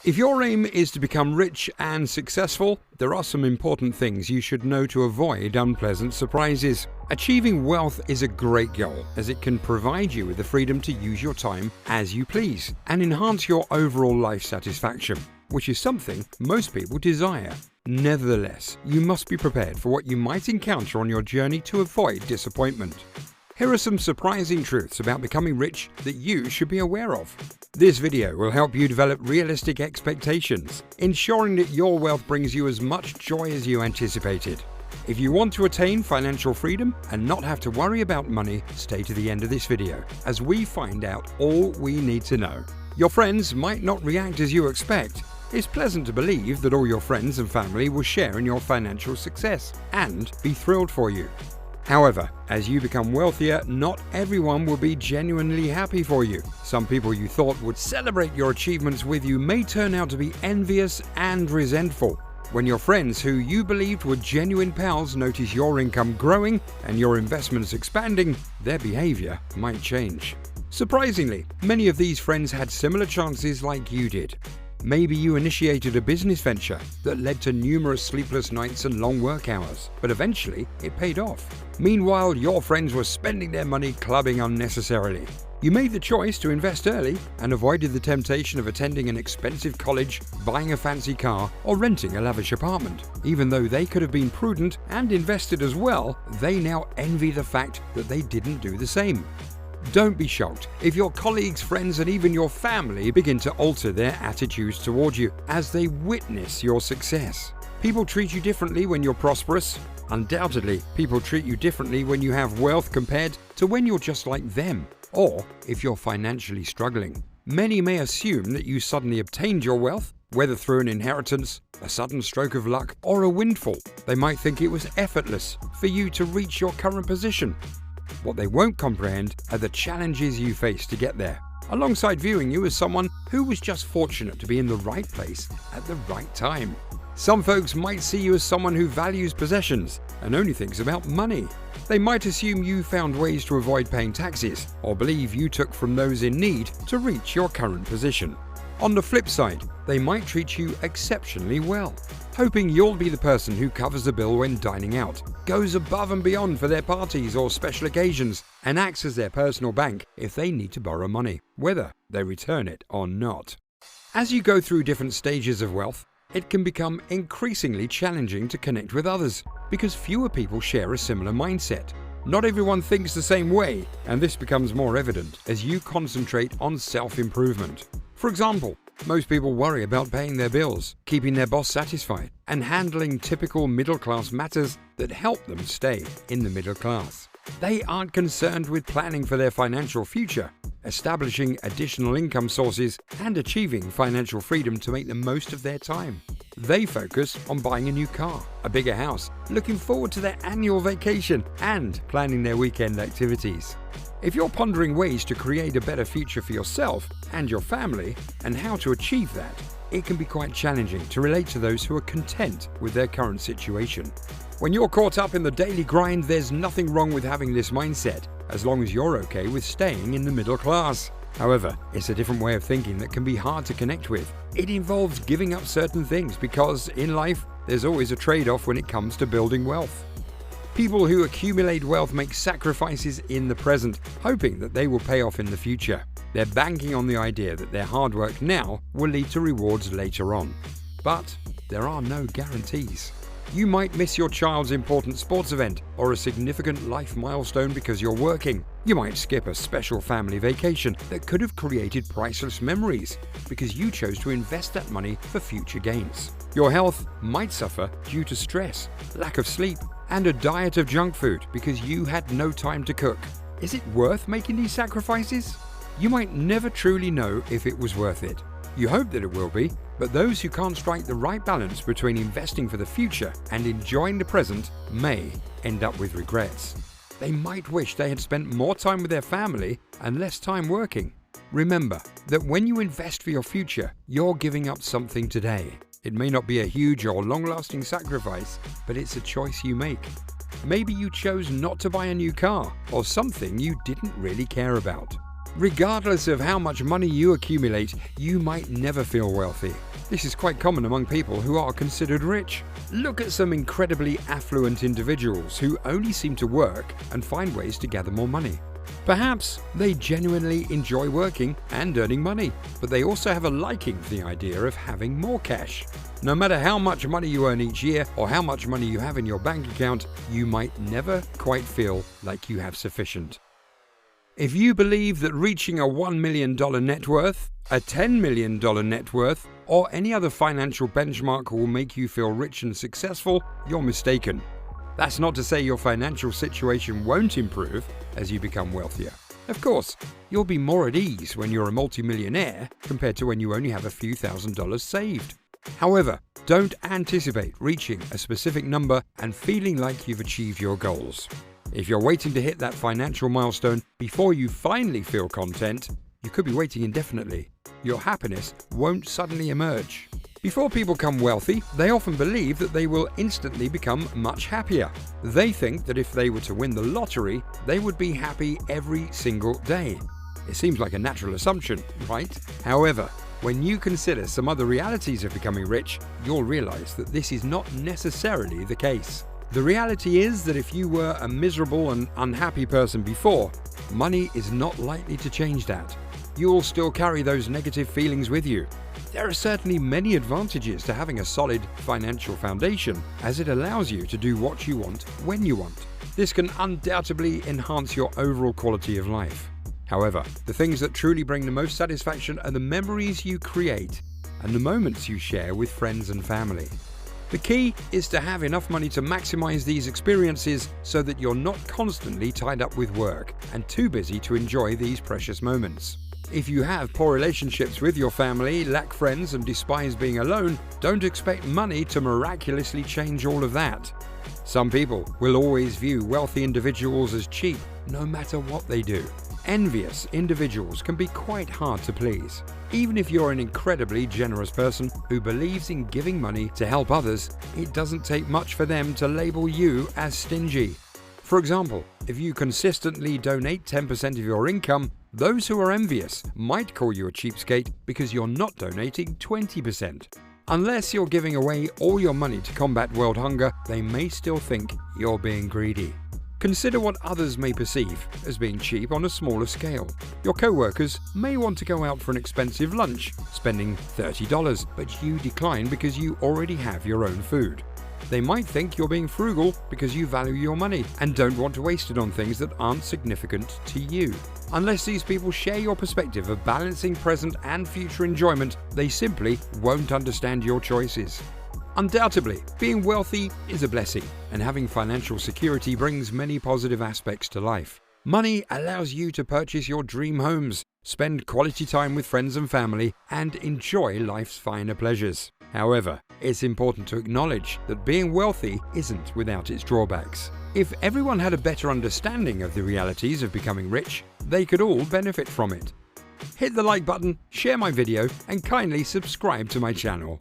If your aim is to become rich and successful, there are some important things you should know to avoid unpleasant surprises. Achieving wealth is a great goal, as it can provide you with the freedom to use your time as you please and enhance your overall life satisfaction, which is something most people desire. Nevertheless, you must be prepared for what you might encounter on your journey to avoid disappointment. Here are some surprising truths about becoming rich that you should be aware of. This video will help you develop realistic expectations, ensuring that your wealth brings you as much joy as you anticipated. If you want to attain financial freedom and not have to worry about money, stay to the end of this video, as we find out all we need to know. Your friends might not react as you expect. It's pleasant to believe that all your friends and family will share in your financial success and be thrilled for you. However, as you become wealthier, not everyone will be genuinely happy for you. Some people you thought would celebrate your achievements with you may turn out to be envious and resentful. When your friends who you believed were genuine pals notice your income growing and your investments expanding, their behavior might change. Surprisingly, many of these friends had similar chances like you did. Maybe you initiated a business venture that led to numerous sleepless nights and long work hours, but eventually it paid off. Meanwhile, your friends were spending their money clubbing unnecessarily. You made the choice to invest early and avoided the temptation of attending an expensive college, buying a fancy car, or renting a lavish apartment. Even though they could have been prudent and invested as well, they now envy the fact that they didn't do the same. Don't be shocked if your colleagues, friends, and even your family begin to alter their attitudes towards you as they witness your success. People treat you differently when you're prosperous. Undoubtedly, people treat you differently when you have wealth compared to when you're just like them, or if you're financially struggling. Many may assume that you suddenly obtained your wealth, whether through an inheritance, a sudden stroke of luck, or a windfall. They might think it was effortless for you to reach your current position. What they won't comprehend are the challenges you face to get there, alongside viewing you as someone who was just fortunate to be in the right place at the right time. Some folks might see you as someone who values possessions and only thinks about money. They might assume you found ways to avoid paying taxes, or believe you took from those in need to reach your current position. On the flip side, they might treat you exceptionally well, hoping you'll be the person who covers the bill when dining out, goes above and beyond for their parties or special occasions, and acts as their personal bank if they need to borrow money, whether they return it or not. As you go through different stages of wealth, it can become increasingly challenging to connect with others because fewer people share a similar mindset. Not everyone thinks the same way, and this becomes more evident as you concentrate on self-improvement. For example, most people worry about paying their bills, keeping their boss satisfied, and handling typical middle-class matters that help them stay in the middle class. They aren't concerned with planning for their financial future, establishing additional income sources, and achieving financial freedom to make the most of their time. They focus on buying a new car, a bigger house, looking forward to their annual vacation, and planning their weekend activities. If you're pondering ways to create a better future for yourself and your family, and how to achieve that, it can be quite challenging to relate to those who are content with their current situation. When you're caught up in the daily grind, there's nothing wrong with having this mindset, as long as you're okay with staying in the middle class. However, it's a different way of thinking that can be hard to connect with. It involves giving up certain things because, in life, there's always a trade-off when it comes to building wealth. People who accumulate wealth make sacrifices in the present, hoping that they will pay off in the future. They're banking on the idea that their hard work now will lead to rewards later on. But there are no guarantees. You might miss your child's important sports event or a significant life milestone because you're working. You might skip a special family vacation that could have created priceless memories because you chose to invest that money for future gains. Your health might suffer due to stress, lack of sleep, and a diet of junk food because you had no time to cook. Is it worth making these sacrifices? You might never truly know if it was worth it. You hope that it will be, but those who can't strike the right balance between investing for the future and enjoying the present may end up with regrets. They might wish they had spent more time with their family and less time working. Remember that when you invest for your future, you're giving up something today. It may not be a huge or long-lasting sacrifice, but it's a choice you make. Maybe you chose not to buy a new car or something you didn't really care about. Regardless of how much money you accumulate, you might never feel wealthy. This is quite common among people who are considered rich. Look at some incredibly affluent individuals who only seem to work and find ways to gather more money. Perhaps they genuinely enjoy working and earning money, but they also have a liking for the idea of having more cash. No matter how much money you earn each year or how much money you have in your bank account, you might never quite feel like you have sufficient. If you believe that reaching a $1 million net worth, a $10 million net worth, or any other financial benchmark will make you feel rich and successful, you're mistaken. That's not to say your financial situation won't improve as you become wealthier. Of course, you'll be more at ease when you're a multimillionaire compared to when you only have a few $1,000s saved. However, don't anticipate reaching a specific number and feeling like you've achieved your goals. If you're waiting to hit that financial milestone before you finally feel content, you could be waiting indefinitely. Your happiness won't suddenly emerge. Before people become wealthy, they often believe that they will instantly become much happier. They think that if they were to win the lottery, they would be happy every single day. It seems like a natural assumption, right? However, when you consider some other realities of becoming rich, you'll realize that this is not necessarily the case. The reality is that if you were a miserable and unhappy person before, money is not likely to change that. You'll still carry those negative feelings with you. There are certainly many advantages to having a solid financial foundation, as it allows you to do what you want when you want. This can undoubtedly enhance your overall quality of life. However, the things that truly bring the most satisfaction are the memories you create and the moments you share with friends and family. The key is to have enough money to maximize these experiences so that you're not constantly tied up with work and too busy to enjoy these precious moments. If you have poor relationships with your family, lack friends, and despise being alone, don't expect money to miraculously change all of that. Some people will always view wealthy individuals as cheap, no matter what they do. Envious individuals can be quite hard to please. Even if you're an incredibly generous person who believes in giving money to help others, it doesn't take much for them to label you as stingy. For example, if you consistently donate 10% of your income, those who are envious might call you a cheapskate because you're not donating 20%. Unless you're giving away all your money to combat world hunger, they may still think you're being greedy. Consider what others may perceive as being cheap on a smaller scale. Your co-workers may want to go out for an expensive lunch, spending $30, but you decline because you already have your own food. They might think you're being frugal because you value your money and don't want to waste it on things that aren't significant to you. Unless these people share your perspective of balancing present and future enjoyment, they simply won't understand your choices. Undoubtedly, being wealthy is a blessing, and having financial security brings many positive aspects to life. Money allows you to purchase your dream homes, spend quality time with friends and family, and enjoy life's finer pleasures. However, it's important to acknowledge that being wealthy isn't without its drawbacks. If everyone had a better understanding of the realities of becoming rich, they could all benefit from it. Hit the like button, share my video, and kindly subscribe to my channel.